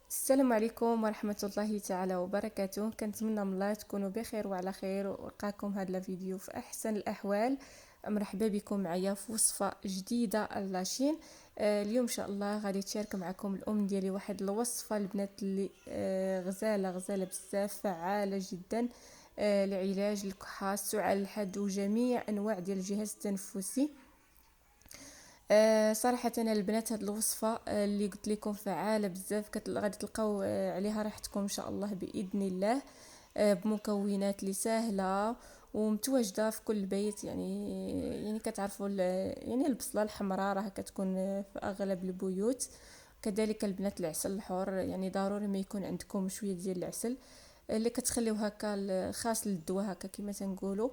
السلام عليكم ورحمة الله تعالى وبركاته. كنتمنى من الله تكونوا بخير وعلى خير ولقاكم هذا الفيديو في أحسن الأحوال. مرحبا بكم معايا في وصفة جديدة لاشين. اليوم إن شاء الله غادي تشارك معكم الأم ديالي واحد الوصفة البنات اللي غزالة غزالة بزاف، فعالة جدا لعلاج الكحة، السعال الحاد وجميع أنواع ديال الجهاز التنفسي. صراحة أنا البنات هاد الوصفة اللي قلت لكم فعالة بزاف، غادي تلقاو عليها راحتكم إن شاء الله بإذن الله. بمكونات اللي سهلة ومتواجدة في كل بيت، يعني كتعرفوا يعني البصلة الحمراء راه كتكون في أغلب البيوت. كذلك البنات العسل الحر، يعني ضروري ما يكون عندكم شوية ديال العسل اللي كتخليو هكا خاص للدواء هكا كما تنقولوا.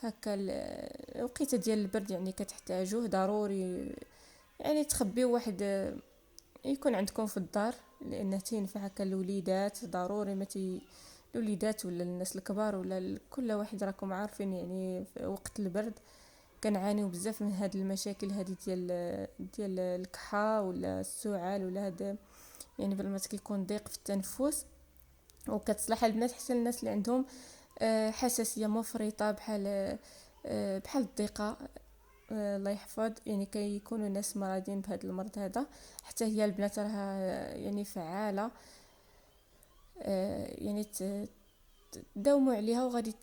هكا الوقيته ديال البرد يعني كتحتاجوه ضروري، يعني تخبيو واحد يكون عندكم في الدار، لانه تينفع هكا الوليدات ضروري الوليدات ولا الناس الكبار ولا كل واحد، راكم عارفين يعني في وقت البرد كنعانيو بزاف من هاد المشاكل هذه ديال الكحة ولا السعال ولا هذا، يعني بالمات كيكون ضيق في التنفس. وكتصلح البنات حتى الناس اللي عندهم حساسيه مفرطه بحال الضيقه. الله يحفظ، يعني كيكونوا ناس مرضين بهذا المرض هذا. حتى هي البنات راها يعني فعاله. يعني داوموا عليها وغادي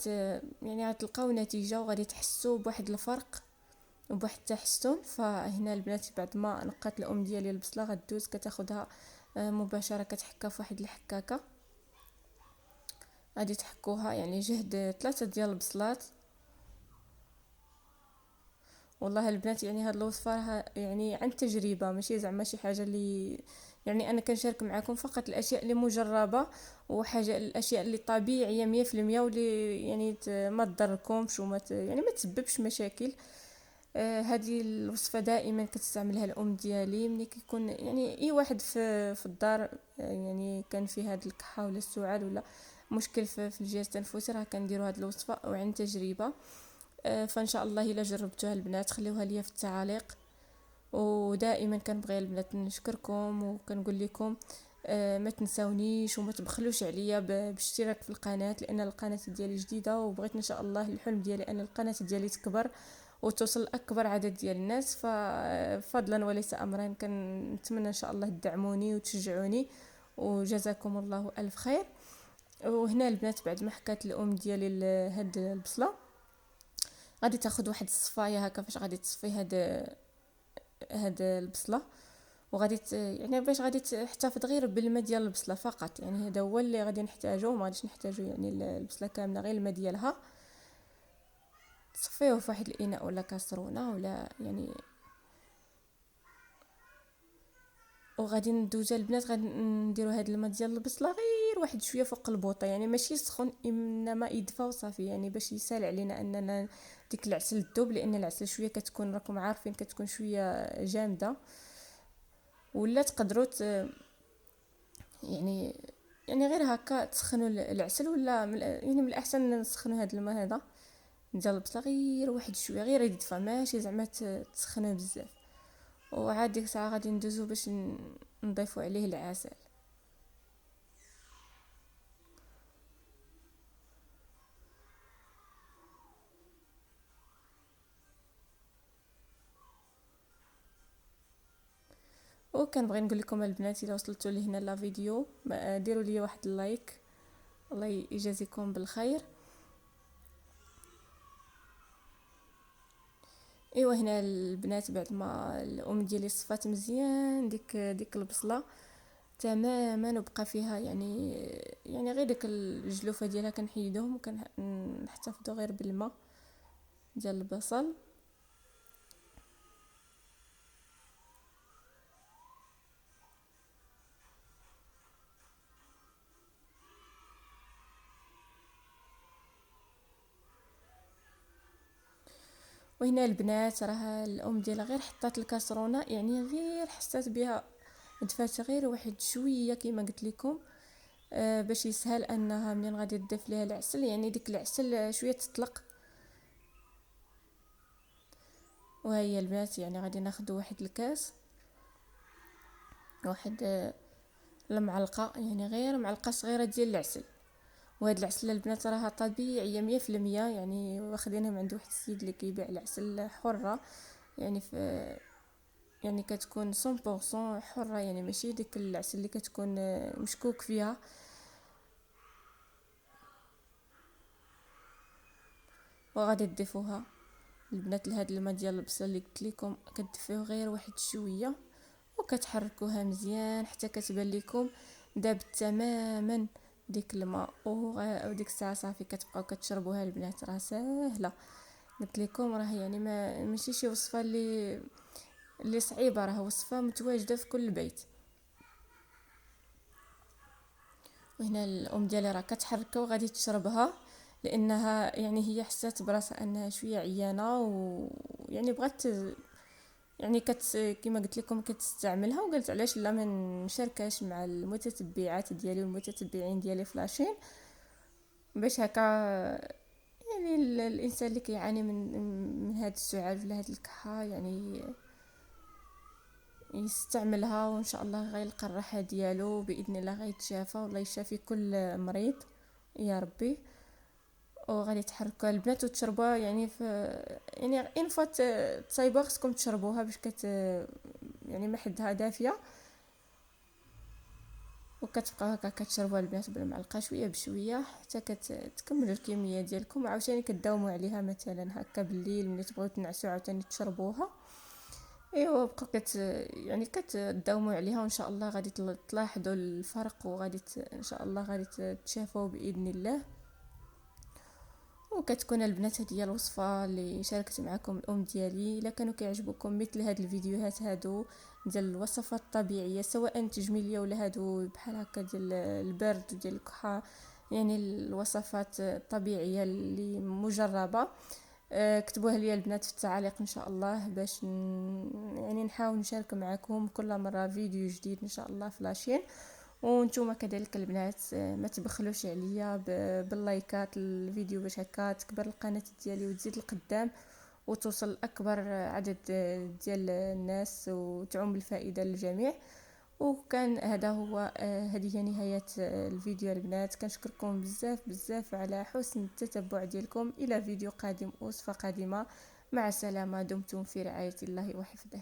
يعني غتلقاو نتيجه وغادي تحسوا بواحد الفرق وبواحد التحسن. فهنا البنات بعد ما نقات الام ديالي البصله غدوز كتاخدها مباشره، كتحكها في واحد الحكاكه. غادي تحكوها يعني جهد 3 ديال البصلات. والله البنات يعني هاد الوصفه راها يعني عن تجربه، ماشي زعما شي حاجه اللي يعني انا كنشارك معكم فقط الاشياء اللي مجربه، وحاجه الاشياء اللي طبيعيه 100% واللي يعني ما تضركمش يعني ما تسببش مشاكل. هذه الوصفه دائما كتستعملها الام ديالي ملي كيكون يعني اي واحد في الدار، يعني كان في هاد الكحه ولا السعال ولا مشكل في الجهاز التنفسي، راه كنديروا هاد الوصفه وعن تجربه. فان شاء الله الا جربتوها البنات خليوها ليا في التعاليق. ودائما كنبغي البنات نشكركم وكنقول لكم ما تنساونيش وما تبخلوش عليا بالاشتراك في القناه، لان القناه ديالي جديده وبغيت ان شاء الله الحلم ديالي ان القناه ديالي تكبر وتوصل لاكبر عدد ديال الناس. ففضلا وليس امرا كنتمنى ان شاء الله تدعموني وتشجعوني، وجزاكم الله الف خير. وهنا البنات بعد ما حكات الام ديالي هاد البصله، غادي تاخد واحد الصفايه هكا فاش غادي تصفي هاد البصله. وغادي يعني باش غادي تحتفظ غير بالماء ديال البصله فقط، يعني هذا هو اللي غادي نحتاجو، ما غاديش نحتاجو يعني البصله كامله غير الماء ديالها. تصفيوه في واحد الاناء ولا كاسرونه ولا يعني. وغادي ندوزو البنات غادي نديرو هاد الماء ديال البصله غير واحد شويه فوق البوطه، يعني ماشي سخون انما يدفى وصافي، يعني باش يسال علينا اننا ديك العسل الذوب، لان العسل شويه كتكون راكم عارفين كتكون شويه جامده. ولا تقدروا يعني يعني غير هكا تسخنوا العسل، ولا يعني من الاحسن نسخنوا هذا الماء هذا ديال البصله غير واحد شويه غير يدفى، ماشي زعما تسخنوه بزاف. وعاد ديك الساعه غادي ندوزو باش نضيفوا عليه العسل. وكنبغي نقول لكم البنات الا وصلتوا لهنا لا فيديو ديروا لي واحد اللايك، الله يجازيكم بالخير. ايوا هنا البنات بعد ما الام ديالي صفات مزيان ديك البصله تماما وبقى فيها يعني غير ديك الجلوفه ديالها كنحيدوهم وكنحتفظوا غير بالماء ديال البصل. وهنا البنات راه الام ديالها غير حطات الكاسرونه، يعني غير حسات بها دفات غير واحد شويه كما قلت لكم، باش يسهل انها منين غادي تضيف ليها العسل، يعني ديك العسل شويه تطلق. وهي البنات يعني غادي ناخذ واحد الكاس، واحد المعلقه، يعني غير معلقه صغيره ديال العسل. وهاد العسل البنات راها طبيعيه 100%، يعني واخدينها من عند واحد السيد اللي كيبيع العسل حره، يعني في يعني كتكون 100% حره، يعني ماشي ديك العسل اللي كتكون مشكوك فيها. وغادي تضيفوها البنات لهاد الماء ديال البصل اللي قلت لكم، كتدفيوه غير واحد شويه وكتحركوها مزيان حتى كتبان لكم دابت تماما ديك الماء، وديك الساعه صافي كتبقاو كتشربوها البنات. راه ساهله، قلت لكم راه يعني ما ماشي شي وصفه اللي صعيبه، راه وصفه متواجده في كل بيت. وهنا الام ديالي راه كتحركها وغادي تشربها، لانها يعني هي حسات براسها انها شويه عيانه، ويعني بغات يعني كما قلت لكم كتستعملها، وقالت علاش لا ما نشاركهاش مع المتتبعات ديالي والمتتبعين ديالي في لاشين، باش هكا يعني الانسان اللي كيعاني من هاد السعال ولا هاد الكحه يعني يستعملها، وان شاء الله غيلقى الراحه ديالو باذن الله، غيتشافى والله يشافي كل مريض يا ربي. وغادي تحركوها البنات وتشربوها، يعني في يعني ان فات تصايبوها خصكم تشربوها باش يعني ما حدها دافيه، وكتبقاو هكا كتشربوها البنات بالمعلقه شويه بشويه حتى كتكملوا الكميه ديالكم، وعاوتاني كداوموا عليها مثلا هكا بالليل ملي تبغيو تنعسوا عاوتاني تشربوها. ايوا بقاو يعني كتداوموا عليها، وان شاء الله غادي تلاحظوا الفرق، وغادي ان شاء الله غادي تشافوا باذن الله. وكتكون البنات هذه هي الوصفه اللي شاركت معكم الام ديالي. الا كانوا كيعجبوكم مثل هاد الفيديوهات هادو ديال الوصفات الطبيعيه سواء تجميليه ولا هادو بحال هكا ديال البرد وديال الكحه، يعني الوصفات الطبيعيه اللي مجربه، كتبوها لي البنات في التعاليق ان شاء الله، باش يعني نحاول نشارك معكم كل مره فيديو جديد ان شاء الله في لاشين. وانتم كذلك البنات ما تبخلوش عليا باللايكات الفيديو باش هكا تكبر القناه ديالي وتزيد القدام، وتوصل لاكبر عدد ديال الناس وتعم الفائده للجميع. وكان هذا هو هذه هي نهايه الفيديو البنات. كنشكركم بزاف بزاف على حسن التتبع ديالكم. الى فيديو قادم وصفه قادمه، مع السلامه، دمتم في رعايه الله وحفظه.